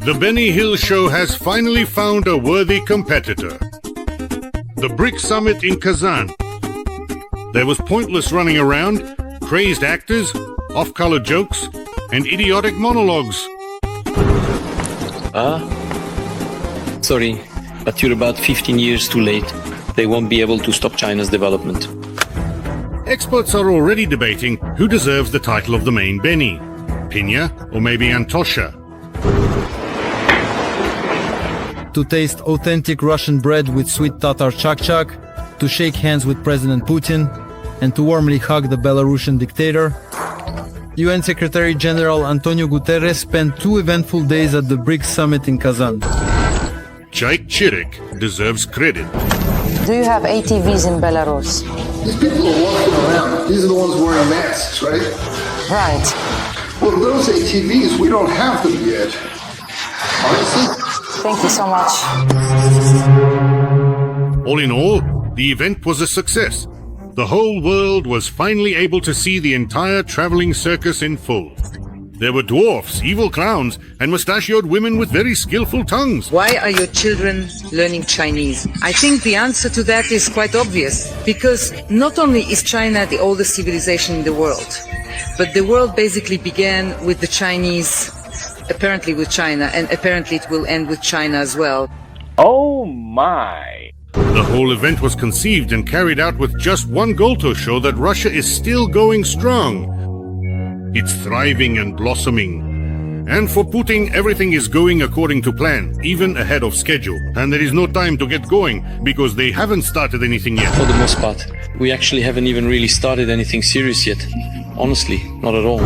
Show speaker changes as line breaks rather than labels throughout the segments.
The Benny Hill show has finally found a worthy competitor. The BRICS summit in Kazan. There was pointless running around, crazed actors, off-color jokes, and idiotic monologues.
Sorry, but you're about 15 years too late. They won't be able to stop China's development.
Experts are already debating who deserves the title of the main Benny. Pinya or maybe Antosha.
To taste authentic Russian bread with sweet Tatar chak-chak, to shake hands with President Putin, and to warmly hug the Belarusian dictator, UN Secretary General Antonio Guterres spent 2 eventful days at the BRICS summit in Kazan.
Chaik Chirik deserves credit.
Do you have ATVs in Belarus?
These people are walking around. These are the ones wearing masks, right?
Right.
Well, those ATVs, we don't have them yet. Honestly.
Thank you so much.
All in all, the event was a success. The whole world was finally able to see the entire traveling circus in full. There were dwarfs, evil clowns, and mustachioed women with very skillful tongues.
Why are your children learning Chinese? I think the answer to that is quite obvious, because not only is China the oldest civilization in the world, but the world basically began with the Chinese, apparently with China, and apparently it will end with China as well.
Oh my!
The whole event was conceived and carried out with just one goal: to show that Russia is still going strong. It's thriving and blossoming. And for Putin, everything is going according to plan, even ahead of schedule. And there is no time to get going, because they haven't started anything yet.
For the most part, we actually haven't even really started anything serious yet. Honestly, not at all.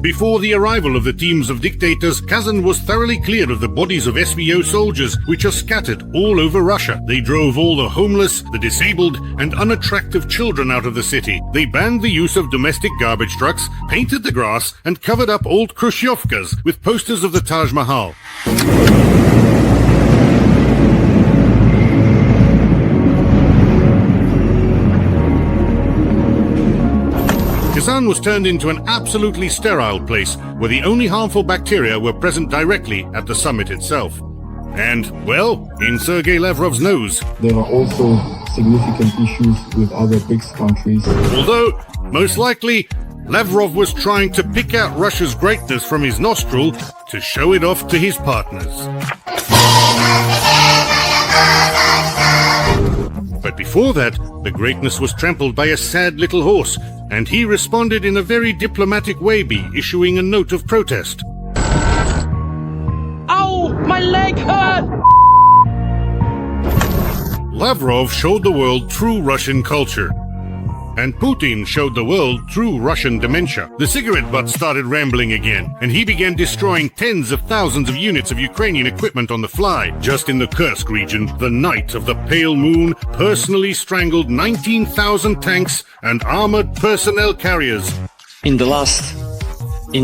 Before the arrival of the teams of dictators, Kazan was thoroughly cleared of the bodies of SVO soldiers, which are scattered all over Russia. They drove all the homeless, the disabled, and unattractive children out of the city. They banned the use of domestic garbage trucks, painted the grass, and covered up old Khrushchevkas with posters of the Taj Mahal. Kazan was turned into an absolutely sterile place where the only harmful bacteria were present directly at the summit itself. And, well, in Sergei Lavrov's nose.
There are also significant issues with other BRICS countries.
Although, most likely, Lavrov was trying to pick out Russia's greatness from his nostril to show it off to his partners. But before that, the greatness was trampled by a sad little horse, and he responded in a very diplomatic way by issuing a note of protest.
Ow! My leg hurt!
Lavrov showed the world true Russian culture. And Putin showed the world true Russian dementia. The cigarette butt started rambling again, and he began destroying tens of thousands of units of Ukrainian equipment on the fly. Just in the Kursk region, the Knight of the Pale Moon personally strangled 19,000 tanks and armored personnel carriers.
In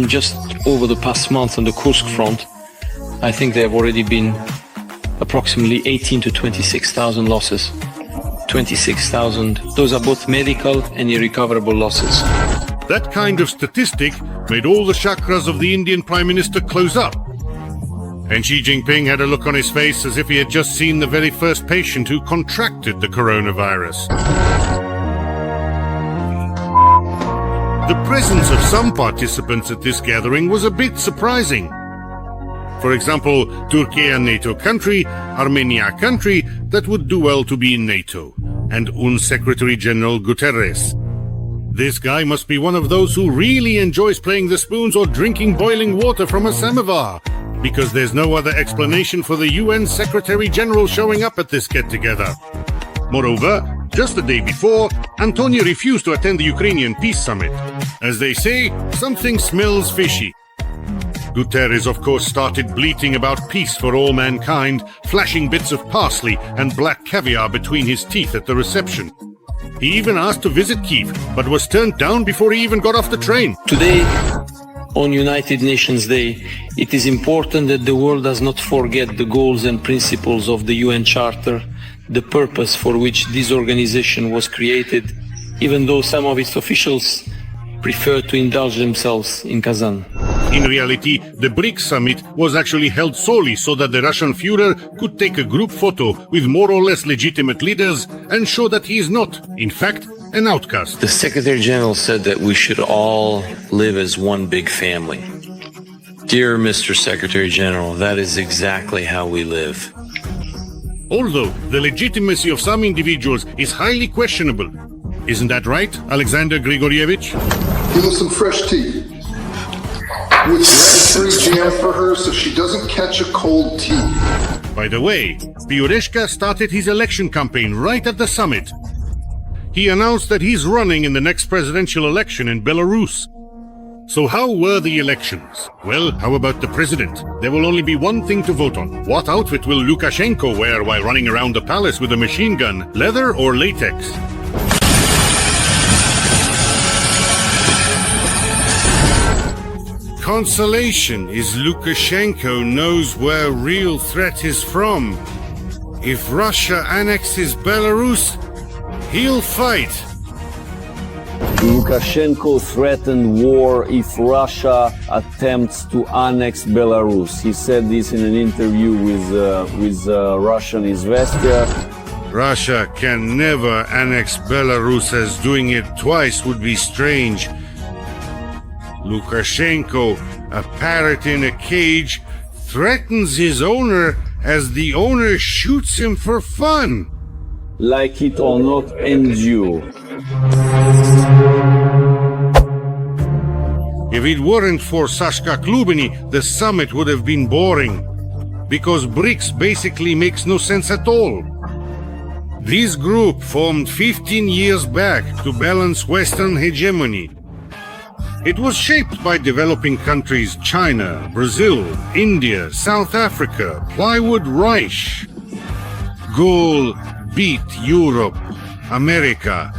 just over the past month on the Kursk front, I think there have already been approximately 18 to 26,000 losses. 26,000. Those are both medical and irrecoverable losses.
That kind of statistic made all the chakras of the Indian Prime Minister close up. And Xi Jinping had a look on his face as if he had just seen the very first patient who contracted the coronavirus. The presence of some participants at this gathering was a bit surprising. For example, Turkey, a NATO country, Armenia, a country that would do well to be in NATO, and UN Secretary General Guterres. This guy must be one of those who really enjoys playing the spoons or drinking boiling water from a samovar, because there's no other explanation for the UN Secretary General showing up at this get-together. Moreover, just the day before, Antonio refused to attend the Ukrainian Peace Summit. As they say, something smells fishy. Guterres, of course, started bleating about peace for all mankind, flashing bits of parsley and black caviar between his teeth at the reception. He even asked to visit Kyiv, but was turned down before he even got off the train.
Today, on United Nations Day, it is important that the world does not forget the goals and principles of the UN Charter, the purpose for which this organization was created, even though some of its officials prefer to indulge themselves in Kazan.
In reality, the BRICS summit was actually held solely so that the Russian Führer could take a group photo with more or less legitimate leaders and show that he is not, in fact, an outcast.
The Secretary General said that we should all live as one big family. Dear Mr. Secretary General, that is exactly how we live.
Although the legitimacy of some individuals is highly questionable. Isn't that right, Alexander Grigorievich?
Give him some fresh tea. With lead-free jam for her so she doesn't catch a cold tea.
By the way, Pioreshka started his election campaign right at the summit. He announced that he's running in the next presidential election in Belarus. So how were the elections? Well, how about the president? There will only be one thing to vote on. What outfit will Lukashenko wear while running around the palace with a machine gun? Leather or latex? Consolation is Lukashenko knows where real threat is from. If Russia annexes Belarus, he'll fight.
Lukashenko threatened war if Russia attempts to annex Belarus. He said this in an interview with Russian Izvestia.
Russia can never annex Belarus, as doing it twice would be strange. Lukashenko, a parrot in a cage, threatens his owner as the owner shoots him for fun.
Like it or not, endure.
If it weren't for Sashka Klubiny, the summit would have been boring. Because BRICS basically makes no sense at all. This group formed 15 years back to balance Western hegemony. It was shaped by developing countries China, Brazil, India, South Africa, Plywood Reich. Goal: beat Europe, America.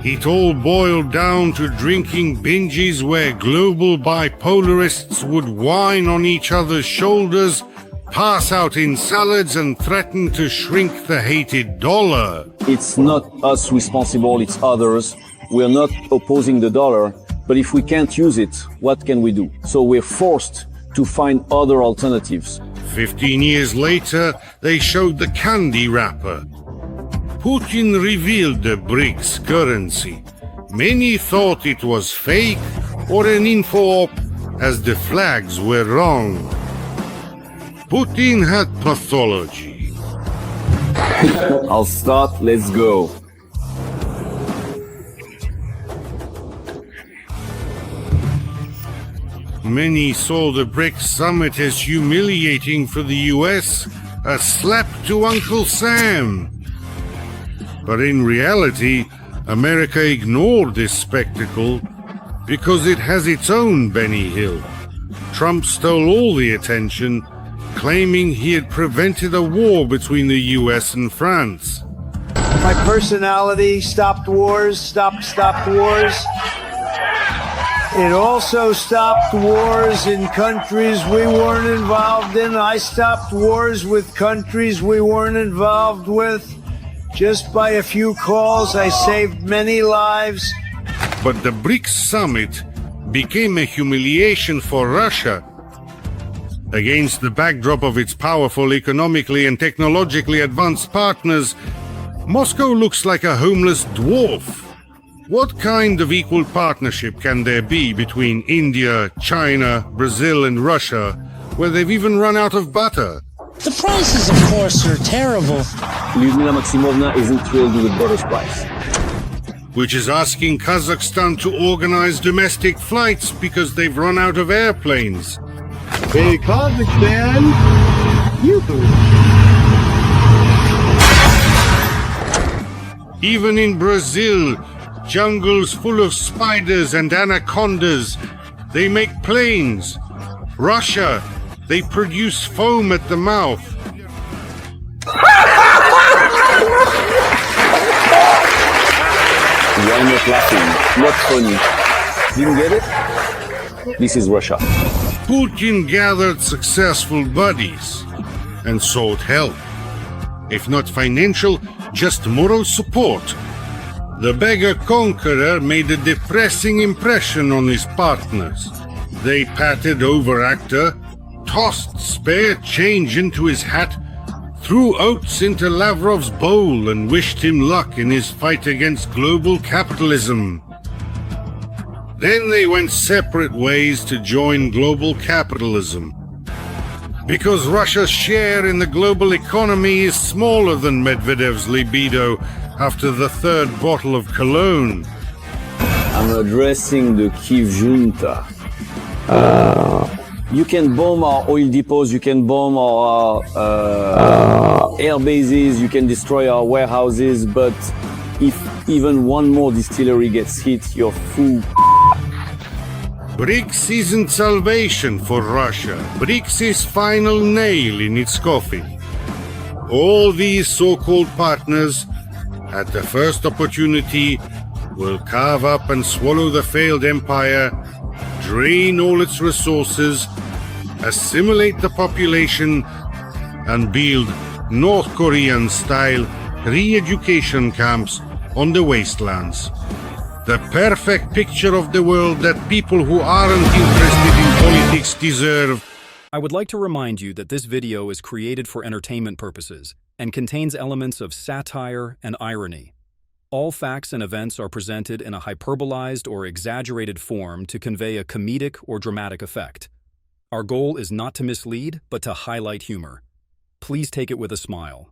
It all boiled down to drinking binges where global bipolarists would whine on each other's shoulders, pass out in salads and threaten to shrink the hated dollar.
It's not us responsible, it's others. We're not opposing the dollar. But if we can't use it, what can we do? So we're forced to find other alternatives.
15 years later, they showed the candy wrapper. Putin revealed the BRICS currency. Many thought it was fake or an info-op, as the flags were wrong. Putin had pathology.
I'll start, let's go.
Many saw the BRICS summit as humiliating for the US, a slap to Uncle Sam. But in reality, America ignored this spectacle because it has its own Benny Hill. Trump stole all the attention, claiming he had prevented a war between the US and France.
My personality stopped wars, stopped wars. It also stopped wars in countries we weren't involved in. I stopped wars with countries we weren't involved with. Just by a few calls, I saved many lives.
But the BRICS summit became a humiliation for Russia. Against the backdrop of its powerful economically and technologically advanced partners, Moscow looks like a homeless dwarf. What kind of equal partnership can there be between India, China, Brazil and Russia, where they've even run out of butter?
The prices, of course, are terrible.
Lyudmila Maximovna isn't thrilled with the butter's price.
Which is asking Kazakhstan to organize domestic flights because they've run out of airplanes.
Hey, Kazakhstan!
Even in Brazil, jungles full of spiders and anacondas, they make planes. Russia, they produce foam at the mouth.
Why not laughing? Not funny. Didn't get it? This is Russia.
Putin gathered successful buddies and sought help. If not financial, just moral support. The beggar conqueror made a depressing impression on his partners. They patted over actor, tossed spare change into his hat, threw oats into Lavrov's bowl and wished him luck in his fight against global capitalism. Then they went separate ways to join global capitalism. Because Russia's share in the global economy is smaller than Medvedev's libido after the third bottle of cologne.
I'm addressing the Kiev junta. You can bomb our oil depots, you can bomb our air bases, you can destroy our warehouses, but if even one more distillery gets hit, you're full.
BRICS isn't salvation for Russia. BRICS is final nail in its coffin. All these so-called partners, at the first opportunity, will carve up and swallow the failed empire, drain all its resources, assimilate the population, and build North Korean-style re-education camps on the wastelands. The perfect picture of the world that people who aren't interested in politics deserve.
I would like to remind you that this video is created for entertainment purposes and contains elements of satire and irony. All facts and events are presented in a hyperbolized or exaggerated form to convey a comedic or dramatic effect. Our goal is not to mislead, but to highlight humor. Please take it with a smile.